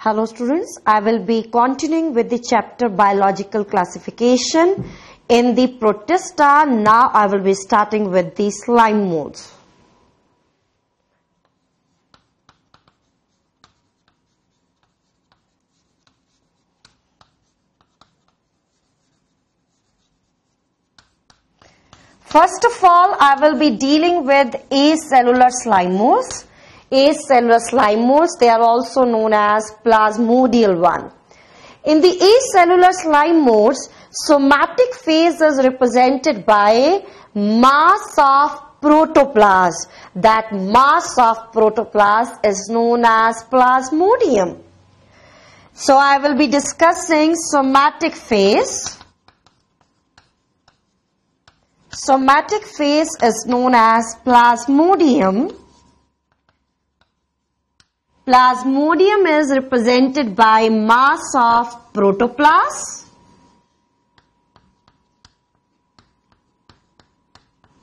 Hello students, I will be continuing with the chapter biological classification in the Protista. Now I will be starting with the slime molds. First of all, I will be dealing with acellular slime molds. Acellular slime molds, they are also known as plasmodial one. In the acellular slime molds, somatic phase is represented by mass of protoplasm. That mass of protoplasm is known as plasmodium. So I will be discussing somatic phase. Somatic phase is known as plasmodium. Plasmodium is represented by mass of protoplasm.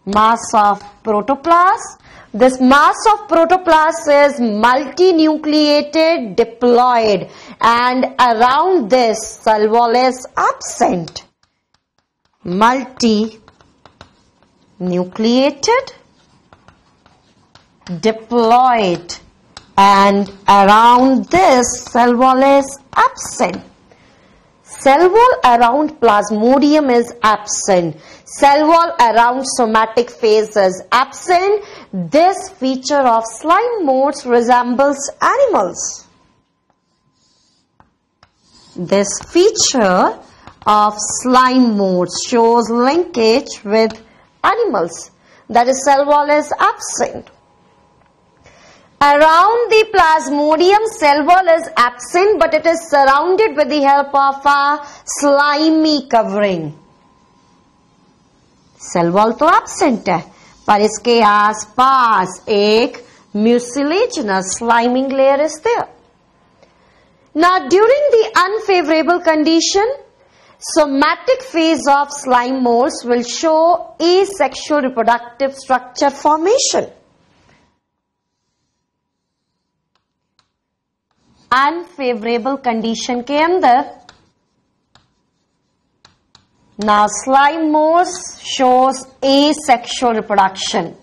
Mass of protoplasm. This mass of protoplasm is multinucleated, diploid, and around this cell wall is absent. Multinucleated, diploid, and around this cell wall is absent. Cell wall around plasmodium is absent. Cell wall around somatic phase is absent. This feature of slime molds resembles animals. This feature of slime molds shows linkage with animals. That is, cell wall is absent. Around the plasmodium, cell wall is absent, but it is surrounded with the help of a slimy covering. Cell wall तो absent है, पर इसके आसपास एक mucilaginous sliming layer is there. Now, during the unfavorable condition, somatic phase of slime molds will show asexual reproductive structure formation. Unfavourable condition के अंदर now slime molds shows asexual reproduction.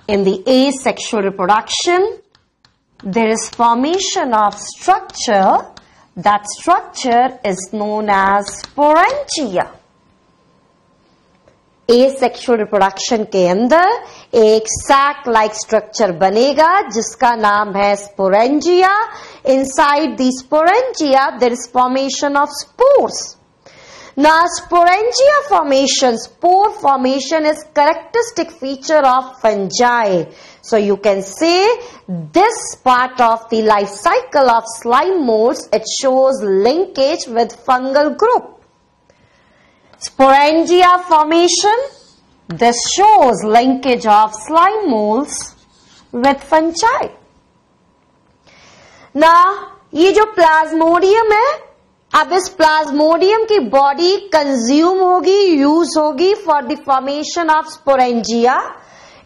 In the asexual reproduction, there is formation of structure. That structure is known as sporangia. Asexual reproduction के अंदर एक sac like structure बनेगा जिसका नाम है sporangia. Inside the sporangia there is formation of spores. Now sporangia formation, spore formation is characteristic feature of fungi. So you can say this part of the life cycle of slime molds, it shows linkage with fungal group. Sporangia formation, this shows linkage of slime molds with fungi. Now, ये जो Plasmodium है, अब इस Plasmodium की body consume होगी, use होगी for the formation of sporangia.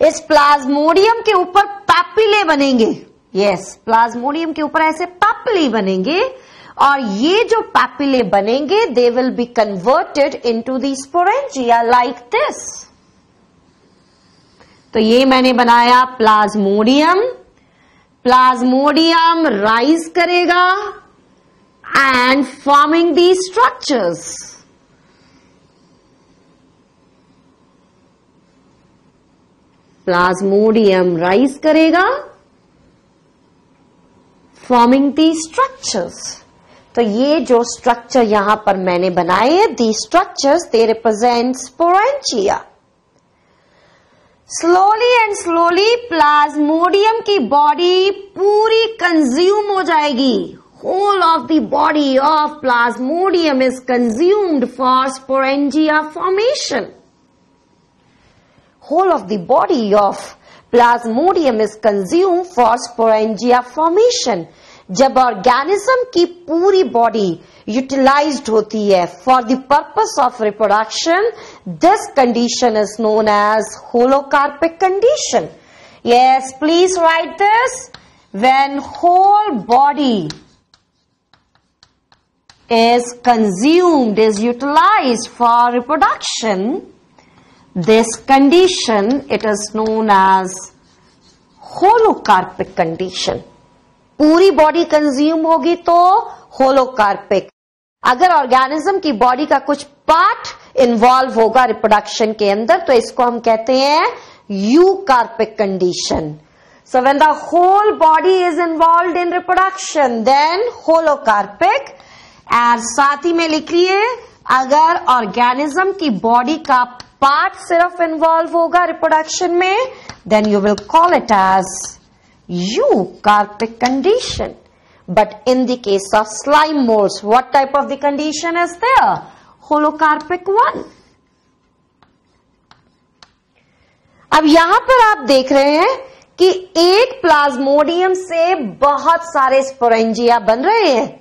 इस Plasmodium के ऊपर पैपिले बनेंगे. यस, प्लाज्मोडियम के ऊपर ऐसे पैपिले बनेंगे और ये जो पैपिले बनेंगे they will be converted into the sporangia like this. तो ये मैंने बनाया प्लाज्मोडियम. प्लाज्मोडियम राइज करेगा and forming the structures. Plasmodium rise करेगा फॉर्मिंग द स्ट्रक्चर्स. तो ये जो स्ट्रक्चर यहां पर मैंने बनाए, the structures they represent sporangia. Slowly and slowly plasmodium की बॉडी पूरी कंज्यूम हो जाएगी. Whole of the body of plasmodium is consumed for sporangia formation. Whole of the body of plasmodium is consumed for sporangia formation. जब organism की पूरी body utilized होती है for the purpose of reproduction, this condition is known as holocarpic condition. Yes, please write this. when whole body is consumed, is utilized for reproduction, this condition, it is known as holocarpic condition. पूरी body consume होगी तो होलोकार्पिक. अगर organism की body का कुछ part involve होगा reproduction के अंदर तो इसको हम कहते हैं eucarpic condition. So when the whole body is involved in reproduction, then holocarpic. और साथ ही में लिखिए, अगर ऑर्गेनिज्म की बॉडी का पार्ट सिर्फ इन्वॉल्व होगा रिप्रोडक्शन में, then you will call it as eucarpic condition. But in the case of slime molds, what type of the condition is there? Holocarpic one. अब यहां पर आप देख रहे हैं कि एक प्लाज्मोडियम से बहुत सारे स्पोरेंजिया बन रहे हैं.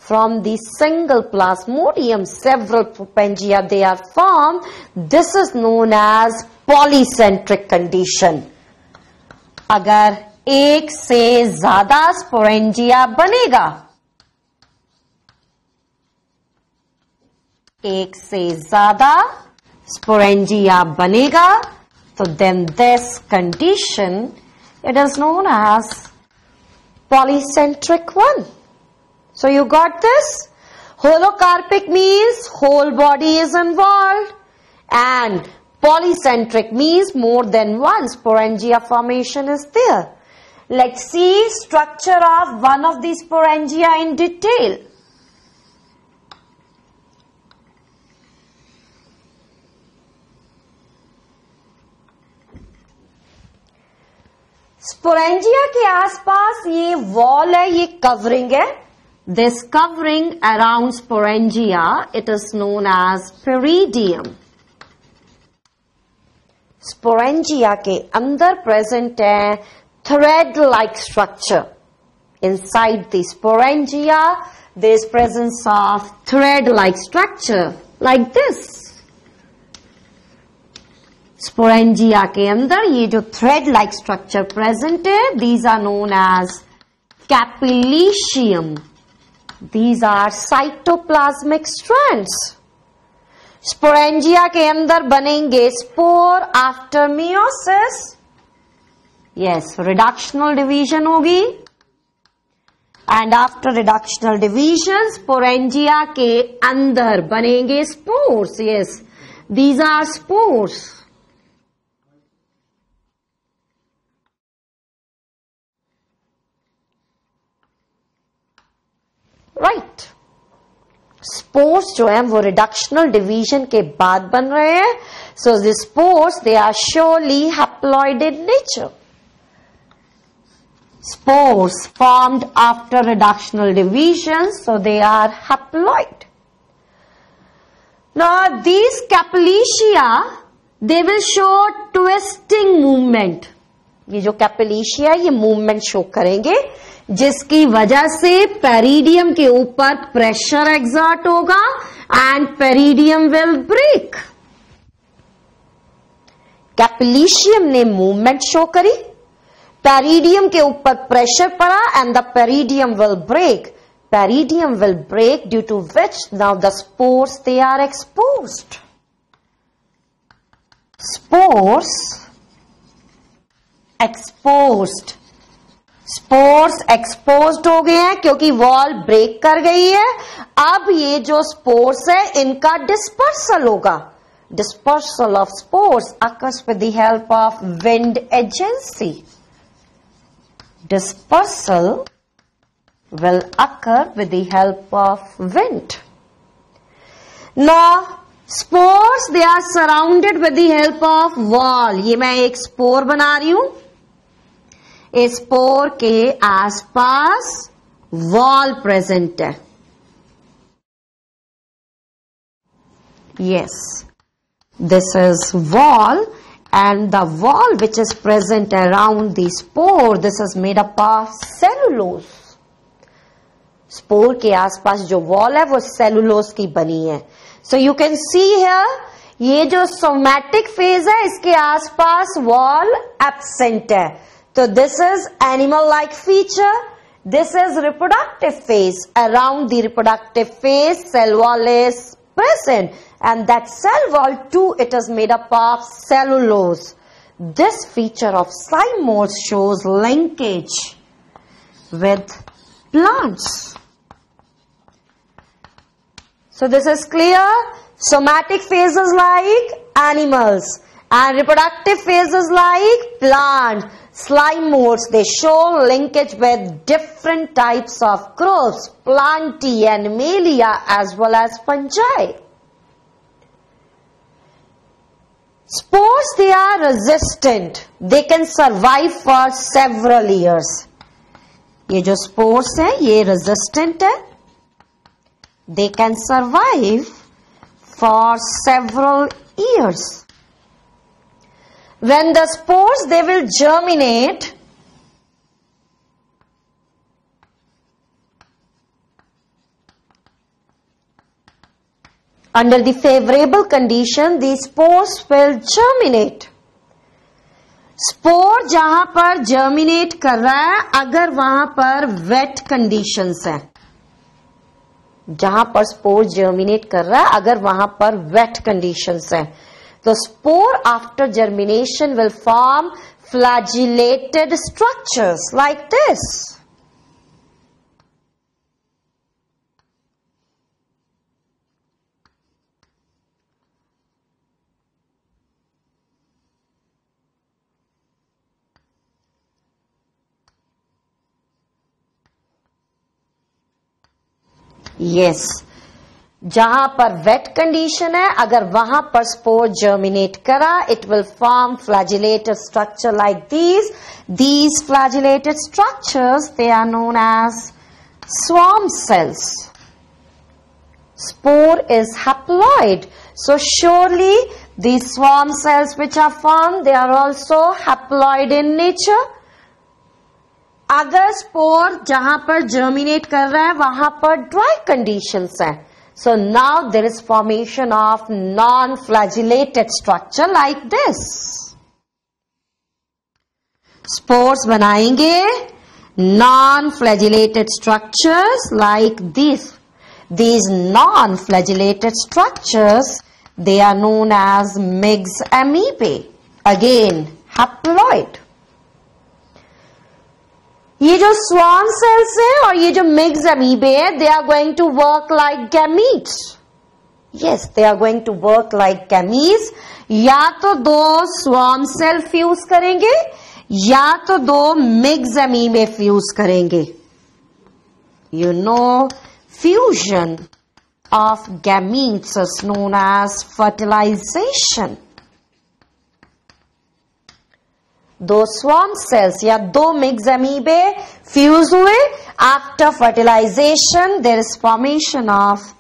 From the single plasmodium, several sporangia they are formed. This is known as polycentric condition. अगर एक से ज्यादा स्पोरेंजिया बनेगा, एक से ज्यादा स्पोरेंजिया बनेगा, तो then this condition, it is known as polycentric one. So you got this? Holocarpic means whole body is involved, and polycentric means more than one sporangia formation is there. Let's see structure of one of these sporangia in detail. Sporangia के आसपास ये wall है, ये covering है. This covering around sporangia, it is known as peridium. Sporangia के अंदर present है thread-like structure. Inside the sporangia, there is presence of thread-like structure like this. Sporangia के अंदर ये जो thread-like structure present है, these are known as capillicium. These are cytoplasmic strands. Sporangia के अंदर बनेंगे spore after meiosis. Yes, reductional division होगी. And after reductional division, sporangia के अंदर बनेंगे spores. Yes, these are spores. Right. Spores जो है वो रिडक्शनल डिवीजन के बाद बन रहे हैं. So the spores they are surely haploid in nature. Spores formed after reductional division, so they are haploid. Now these capillitia they will show twisting movement. ये जो कैपिलिशिया ये मूवमेंट शो करेंगे, जिसकी वजह से पेरिडियम के ऊपर प्रेशर एक्सर्ट होगा and peridium will break. Capillitium ने मूवमेंट शो करी, पेरिडियम के ऊपर प्रेशर पड़ा and the peridium will break. Peridium will break due to which now the spores they are exposed. Spores exposed. Spores exposed हो गए हैं क्योंकि वॉल ब्रेक कर गई है. अब ये जो स्पोर्स है इनका डिस्पर्सल होगा. Dispersal of spores occurs with the help of wind agency. Dispersal will occur with the help of wind. Now spores they are surrounded with the help of wall. ये मैं एक स्पोर बना रही हूं. इस स्पोर के आसपास वॉल प्रेजेंट है. Yes, this is wall, and the wall which is present around the spore, this is made up of cellulose. Spore के आसपास जो वॉल है वो सेलुलोज की बनी है. सो यू कैन सी हियर, ये जो सोमैटिक फेज है इसके आसपास वॉल एब्सेंट है. So this is animal-like feature. This is reproductive phase. Around the reproductive phase, cell wall is present, and that cell wall too, it is made up of cellulose. This feature of slime mold shows linkage with plants. So this is clear. Somatic phases like animals and reproductive phases like plants. Slime molds, they show linkage with different types of growths, plantae, animalia as well as fungi. Spores, they are resistant. They can survive for several years. ये जो spores हैं, ये resistant है. They can survive for several years. When the spores, they will germinate, under the favorable condition, these spores will germinate. Spore जहां पर germinate कर रहा है, अगर वहां पर वेट कंडीशंस है, जहां पर स्पोर जर्मिनेट कर रहा है, अगर वहां पर वेट कंडीशंस है, तो spore after germination will form flagellated structures like this. Yes. जहां पर वेट कंडीशन है, अगर वहां पर स्पोर जर्मिनेट करा, it will form flagellated structure like these flagellated structures, they are known as swarm cells. Spore is haploid, so surely these swarm cells which are formed, they are also haploid in nature. अगर spore जहां पर germinate कर रहा है, वहां पर dry conditions है, so now there is formation of non-flagellated structure like this. Spores बनाएंगे non-flagellated structures like this. These non-flagellated structures, they are known as Meigs amoebae. Again, haploid. ये जो स्वार्म सेल्स है और ये जो मिग्स अमीबे है, they are going to work like gametes. Yes, they are going to work like gametes. या तो दो स्वार्म सेल फ्यूज करेंगे या तो दो मिग्स अमीबे फ्यूज करेंगे. You know, fusion of gametes is known as fertilization. दो स्वार्म सेल्स या दो मिक्स अमीबे फ्यूज हुए, after fertilization there is formation of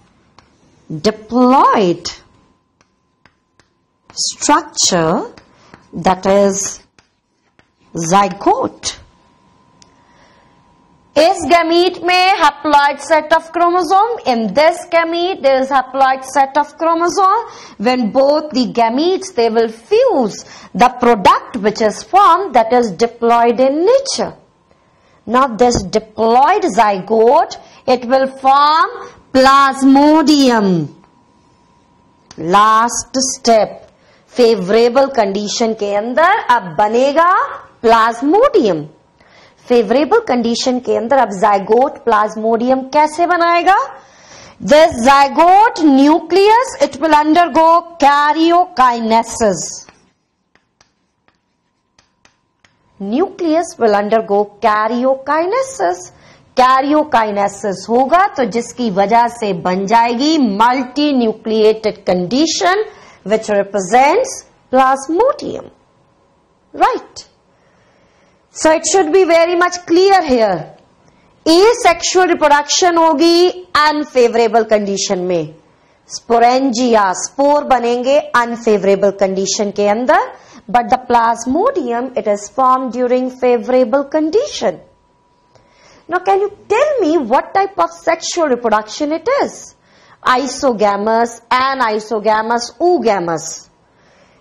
diploid structure, that is zygote. इस गैमीट में haploid set of chromosome. In this gamete, there is haploid set of chromosome. When both the gametes, they will fuse, the product which is formed, that is diploid in nature. Now this diploid zygote, it will form plasmodium. Last step, favorable condition के अंदर अब बनेगा plasmodium. Favourable condition के अंदर अब zygote Plasmodium कैसे बनाएगा? This zygote nucleus, it will undergo karyokinesis. Nucleus will undergo karyokinesis. Karyokinesis होगा तो जिसकी वजह से बन जाएगी multi nucleated condition which represents Plasmodium. Right. So it should be very much clear here. Asexual reproduction होगी unfavorable condition में. Sporangia, spore बनेंगे unfavorable condition के अंदर, but the plasmodium, it is formed during favorable condition. Now can you tell me what type of sexual reproduction it is? Isogamous, anisogamous, oogamous.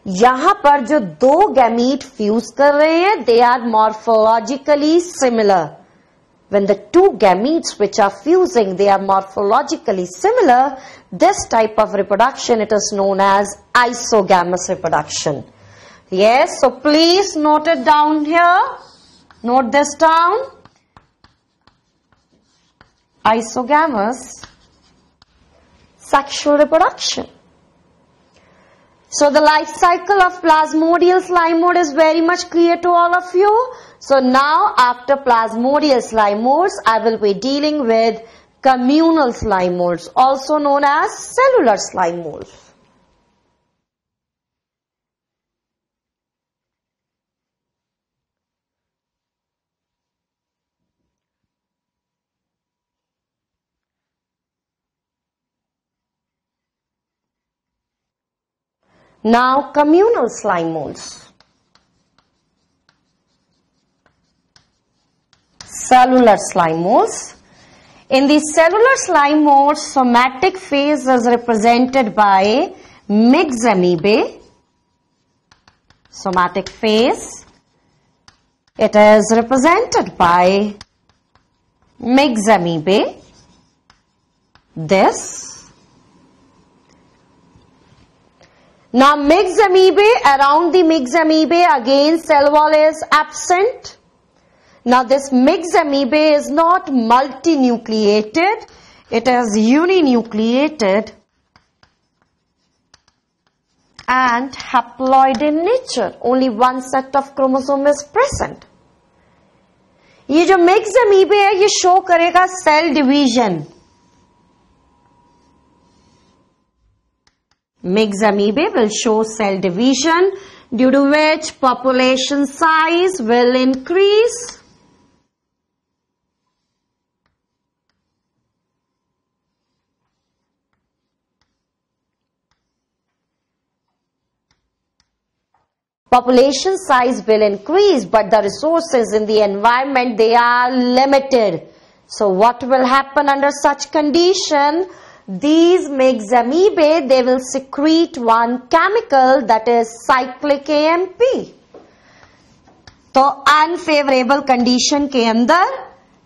यहां पर जो दो gamete fuse कर रहे हैं, they are morphologically similar. When the two gametes which are fusing, they are morphologically similar, this type of reproduction, it is known as isogamous reproduction. Yes, so please note it down here. Note this down. Isogamous sexual reproduction. So the life cycle of plasmodial slime mold is very much clear to all of you. So now after plasmodial slime molds, I will be dealing with communal slime molds, also known as cellular slime molds. Now communal slime molds. Cellular slime molds. In the cellular slime molds, somatic phase is represented by mixed amoebae. Somatic phase, it is represented by mixed amoebae. This. Now mixed amoebae, around the mixed amoebae again cell wall is absent. Now this mixed amoebae is not multinucleated, it is uninucleated and haploid in nature. Only one set of chromosome is present. ये जो mixed amoebae है ये show करेगा cell division. Mixed amoebae will show cell division, due to which population size will increase. Population size will increase, but the resources in the environment, they are limited. So what will happen under such condition? These mixed amoebae, they will secrete one chemical, that is cyclic AMP. तो unfavourable condition के अंदर,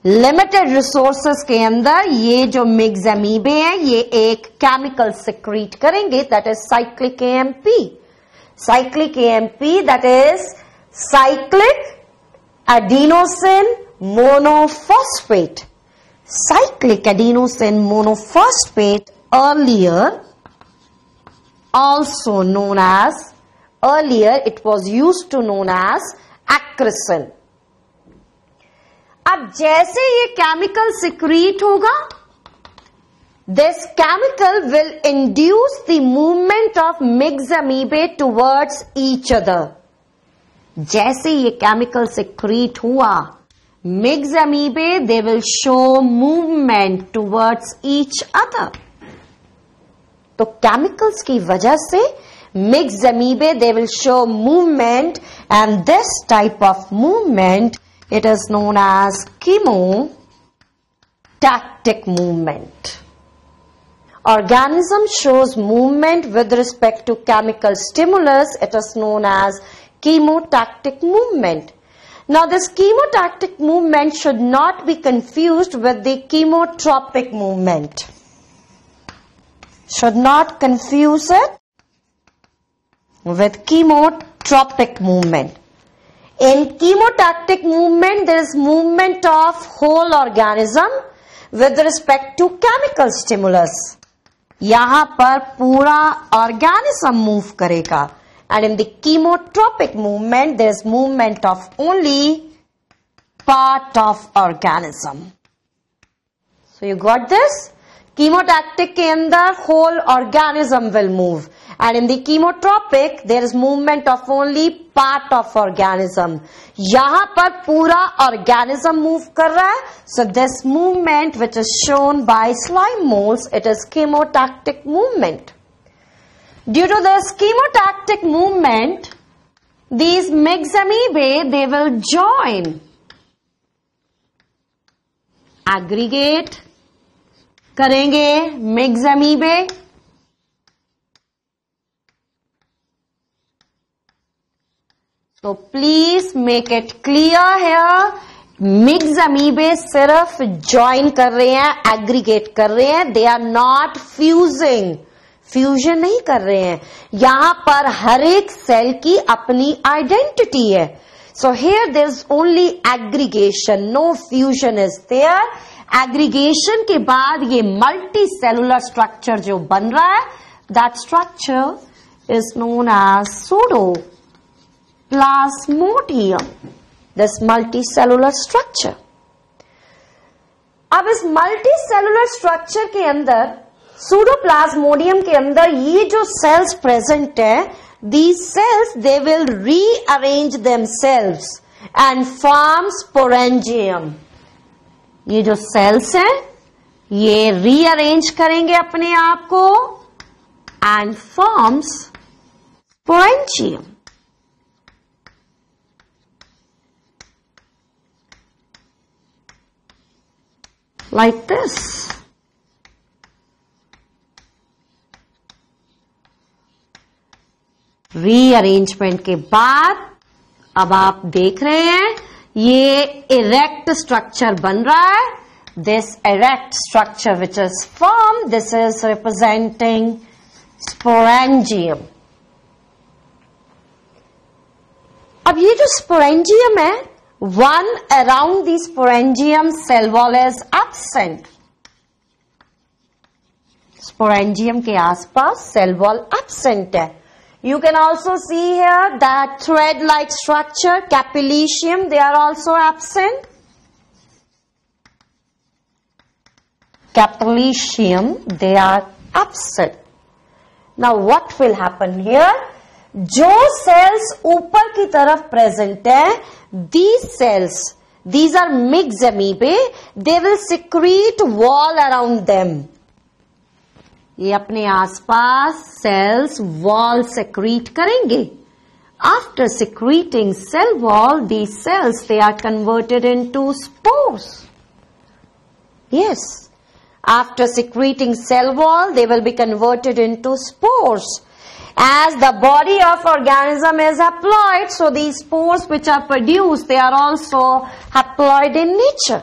limited resources के अंदर, ये जो mixed अमीबे हैं ये एक केमिकल सिक्रीट करेंगे, that is cyclic AMP. Cyclic AMP, that is cyclic adenosine monophosphate. Cyclic adenosine monophosphate, earlier also known as, earlier it was used to known as acrosine. अब जैसे ये केमिकल सिक्रीट होगा, this chemical will induce the movement of mixed amoebae towards each other. जैसे ये chemical secrete हुआ, mixed amoebae, they will show movement towards each other. तो chemicals की वजह से mixed amoebae, they will show movement, and this type of movement, it is known as chemotactic movement. Organism shows movement with respect to chemical stimulus. It is known as chemotactic movement. Now this chemotactic movement should not be confused with the chemotropic movement. Should not confuse it with chemotropic movement. In chemotactic movement, there is movement of whole organism with respect to chemical stimulus. यहां पर पूरा organism move करेगा, and in the chemotropic movement there is movement of only part of organism. So you got this? Chemotactic के अंदर whole organism will move, and in the chemotropic there is movement of only part of organism. यहाँ पर पूरा organism move कर रहा है. So this movement which is shown by slime molds, it is chemotactic movement. Due to this chemotactic movement, these mixed amoebae, they will join, aggregate करेंगे myxamoebae, So please make it clear here. Myxamoebae सिर्फ join कर रहे हैं, aggregate कर रहे हैं. They are not fusing, fusion नहीं कर रहे हैं. यहां पर हर एक सेल की अपनी आइडेंटिटी है. So here there is only aggregation, no fusion is there. Aggregation के बाद ये मल्टी सेलुलर स्ट्रक्चर जो बन रहा है, that structure is known as pseudo plasmodium. This multicellular structure. अब इस मल्टीसेलुलर स्ट्रक्चर के अंदर, सूडोप्लाज्मोडियम के अंदर ये जो सेल्स प्रेजेंट है, these cells they will rearrange themselves and form sporangium. ये जो सेल्स हैं ये रीअरेंज करेंगे अपने आप को and forms sporangium. Like this. Rearrangement के बाद अब आप देख रहे हैं ये इरेक्ट स्ट्रक्चर बन रहा है. This erect structure which is form, this is representing sporangium. अब ये जो स्पोरेंजियम है, one around the sporangium cell wall is absent. Sporangium के आसपास cell wall absent है. You can also see here that thread-like structure, capillicium, they are also absent. Capillicium, they are absent. Now what will happen here? जो sales ऊपर की तरफ present है, these cells, these are mixed amoeba, they will secrete wall around them. ये अपने आसपास sales wall secrete करेंगे. After secreting cell wall, these cells they are converted into spores. Yes, after secreting cell wall, they will be converted into spores. As the body of organism is haploid, so these spores which are produced, they are also haploid in nature.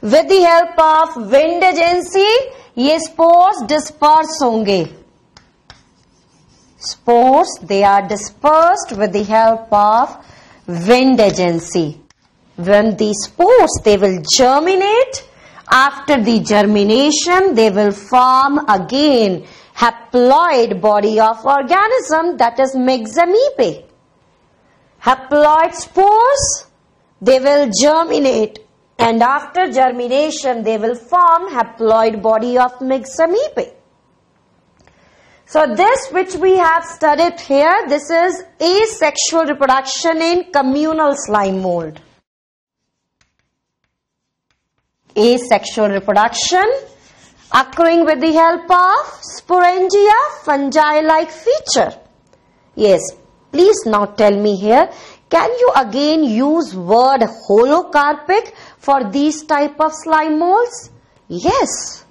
With the help of wind agency, ये spores disperse होंगे. Spores, they are dispersed with the help of wind agency. When these spores, they will germinate. After the germination, they will form again haploid body of organism, that is mixed amoeba. Haploid spores, they will germinate, and after germination they will form haploid body of mixed amoeba. So this which we have studied here, this is asexual reproduction in communal slime mold. Asexual reproduction occurring with the help of sporangia, fungi-like feature. Yes, please now tell me here, can you again use word holocarpic for these type of slime molds? Yes.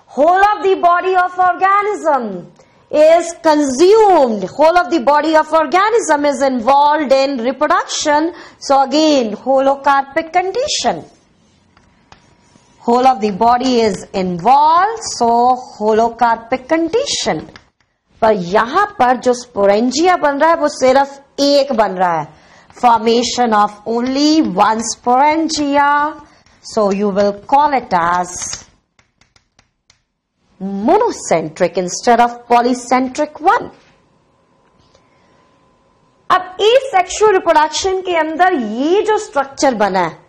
Whole of the body of organism is consumed. Whole of the body of organism is involved in reproduction. So again, holocarpic condition. Whole of the body is involved, so holocarpic condition. पर यहाँ पर जो sporangia बन रहा है वो सिर्फ एक बन रहा है. Formation of only one sporangia. So you will call it as monocentric instead of polycentric one. अब asexual reproduction के अंदर ये जो structure बना है,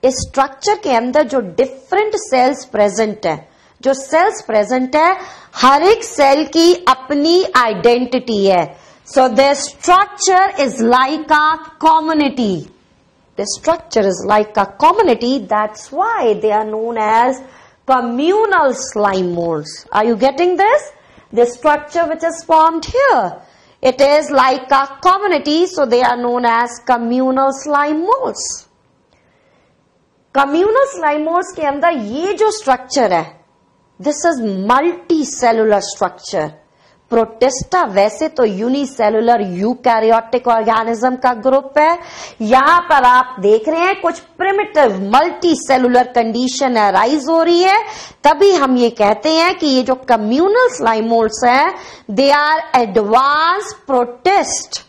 इस स्ट्रक्चर के अंदर जो डिफरेंट सेल्स प्रेजेंट है, जो सेल्स प्रेजेंट है, हर एक सेल की अपनी आइडेंटिटी है. So the structure is like a community. The structure is like a community. That's why they are known as communal slime molds. Are you getting this? The structure which is formed here, it is like a community, so they are known as communal slime molds. Communal slime moulds के अंदर ये जो structure है, this is multi cellular structure. Protista वैसे तो unicellular eukaryotic organism का group है। यहां पर आप देख रहे हैं कुछ primitive multi cellular condition arise हो रही है, तभी हम ये कहते हैं कि ये जो कम्युनल स्लाइम मोल्ड्स हैं they are advance protist.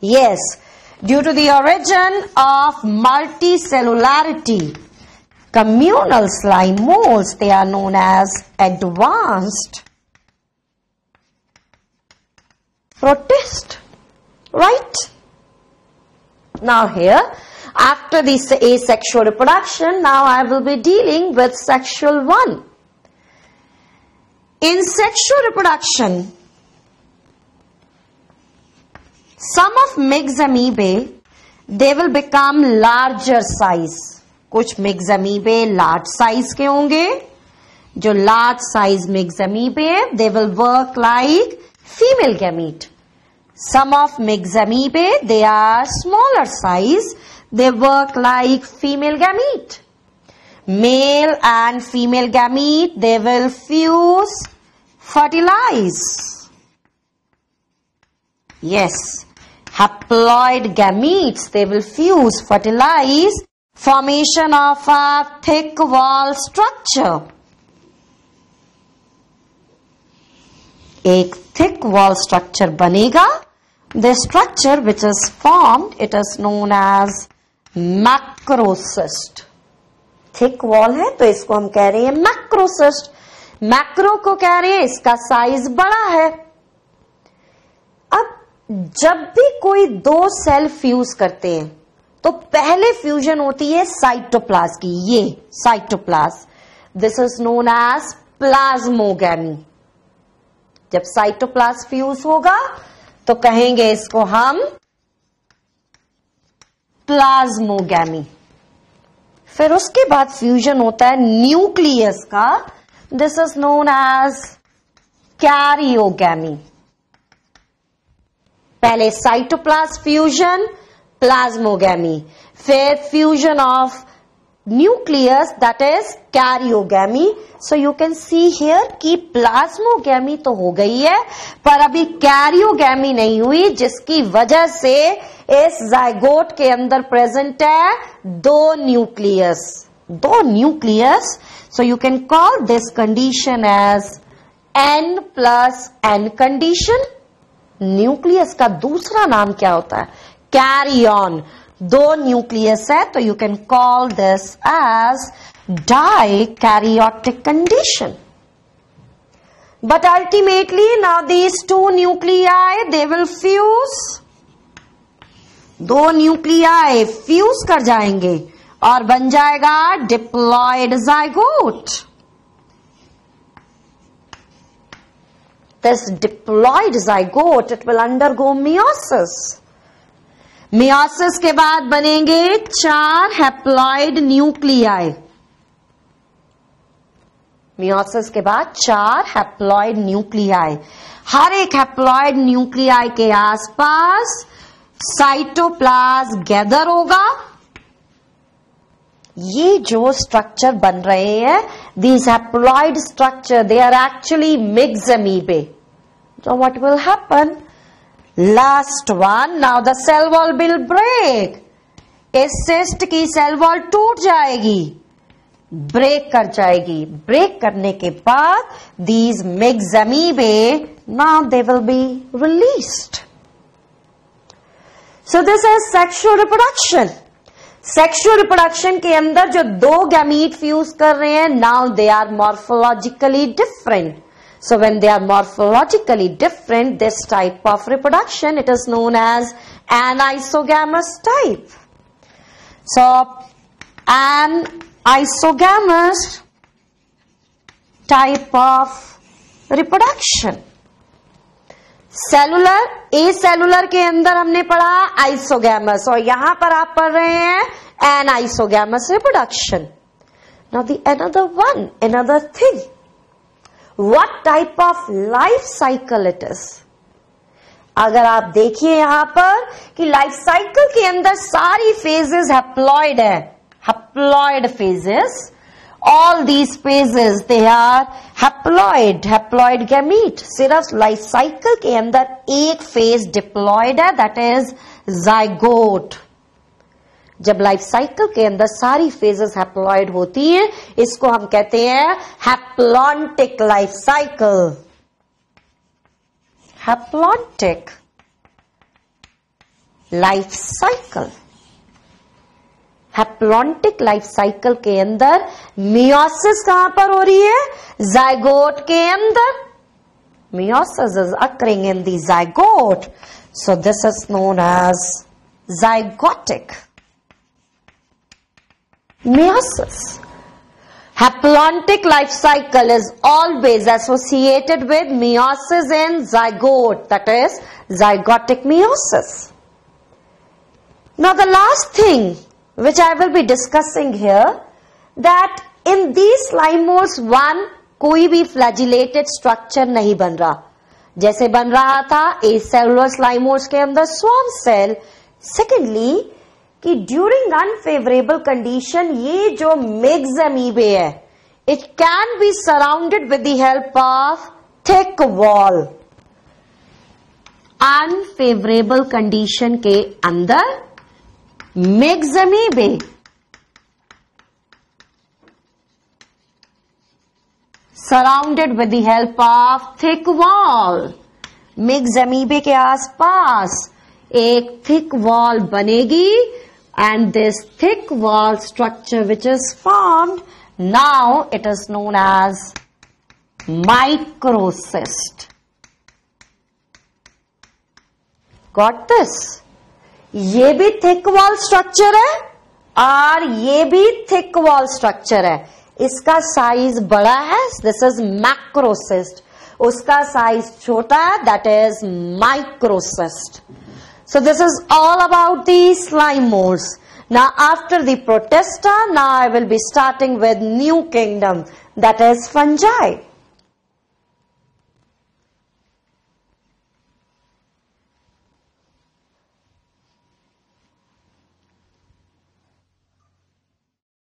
Yes, due to the origin of multicellularity, communal slime molds, they are known as advanced protist, right? Now here, after this asexual reproduction, now I will be dealing with sexual one. In sexual reproduction, some of mixed amoebae, they will become larger size. कुछ myxamoebae large size के होंगे। जो large size myxamoebae they will work like female gamete. Some of myxamoebae they are smaller size, they work like female gamete. Male and female gamete they will fuse, fertilize. Yes, haploid gametes, they will fuse, fertilize, formation of a thick wall structure. एक thick wall structure बनेगा. The structure which is formed, it is known as macrocyst. Thick wall है तो इसको हम कह रहे हैं macrocyst. Macro को कह रहे हैं इसका साइज बड़ा है. अब जब भी कोई दो सेल फ्यूज करते हैं तो पहले फ्यूजन होती है साइटोप्लाज्म की. ये cytoplasm, this is known as plasmogamy. जब साइटोप्लाज्म फ्यूज होगा तो कहेंगे इसको हम प्लाज्मोगैमी. फिर उसके बाद फ्यूजन होता है न्यूक्लियस का. This is known as karyogamy. पहले साइटोप्लाज्म फ्यूजन, प्लाज्मोगैमी, फिर fusion of nucleus, that is karyogamy. So you can see here कि प्लाज्मोगैमी तो हो गई है पर अभी कैरियोगैमी नहीं हुई, जिसकी वजह से इस जाइगोट के अंदर प्रेजेंट है दो nucleus. So you can call this condition as N+N condition. Nucleus का दूसरा नाम क्या होता है? कैरियन. दो न्यूक्लियस है तो you can call this as dikaryotic condition. But ultimately now these two nuclei they will fuse. दो न्यूक्लियाई फ्यूज कर जाएंगे और बन जाएगा diploid zygote. This diploid zygote, it will undergo meiosis. Meiosis के बाद बनेंगे 4 हैप्लॉइड न्यूक्लियाई. meiosis के बाद 4 हैप्लॉइड न्यूक्लियाई. हर एक हैप्लॉइड न्यूक्लियाई के आसपास साइटोप्लाज्म गैदर होगा. ये जो स्ट्रक्चर बन रहे हैं, these haploid structure, they are actually mixed amoebae. So what will happen? Last one, now the cell wall will break. इस cyst की cell wall टूट जाएगी, ब्रेक कर जाएगी. ब्रेक करने के बाद these mixed amoebae, now they will be released. So this is sexual reproduction. Sexual reproduction के अंदर जो दो गैमीट फ्यूज कर रहे हैं, now they are morphologically different. So when they are morphologically different, this type of reproduction it is known as anisogamous type. So anisogamous type of reproduction. Cellular, acellular के अंदर हमने पढ़ा isogamous और यहां पर आप पढ़ रहे हैं anisogamous reproduction. Now the another thing, what type of life cycle it is. अगर आप देखिए यहां पर कि लाइफ साइकिल के अंदर सारी फेजेस हैप्लॉइड है, haploid phases, All these phases they are haploid gamete. सिर्फ लाइफ साइकिल के अंदर एक फेज डिप्लॉयड है, दैट इज जाइगोट. जब लाइफ साइकिल के अंदर सारी फेजेस हैप्लॉइड होती हैं, इसको हम कहते हैं haplontic life cycle. Haplontic life cycle. Haplontic life cycle के अंदर मियोसिस कहां पर हो रही है? जाइगोट के अंदर. Meiosis is occurring in the zygote, so this is known as zygotic meiosis. Haplontic life cycle is always associated with meiosis in zygote, that is zygotic meiosis. Now the last thing which I will be discussing here, that in these slime molds one कोई भी flagellated structure नहीं बन रहा, जैसे बन रहा था acellular slime molds के अंदर swarm cell. Secondly, कि ड्यूरिंग अनफेवरेबल कंडीशन ये जो मिग्स अमीबे है, it can be surrounded with the help of thick wall. Unfavourable condition के अंदर myxamoebae surrounded with the help of thick wall. Myxamoebae के आसपास एक thick wall बनेगी, and this thick wall structure which is formed, now it is known as microcyst. Got this? ये भी thick wall structure है और ये भी thick wall structure है. इसका साइज बड़ा है, this is macrocyst. उसका साइज छोटा है, that is microcyst. So this is all about the slime molds. Now after the protista, now I will be starting with new kingdom, that is fungi.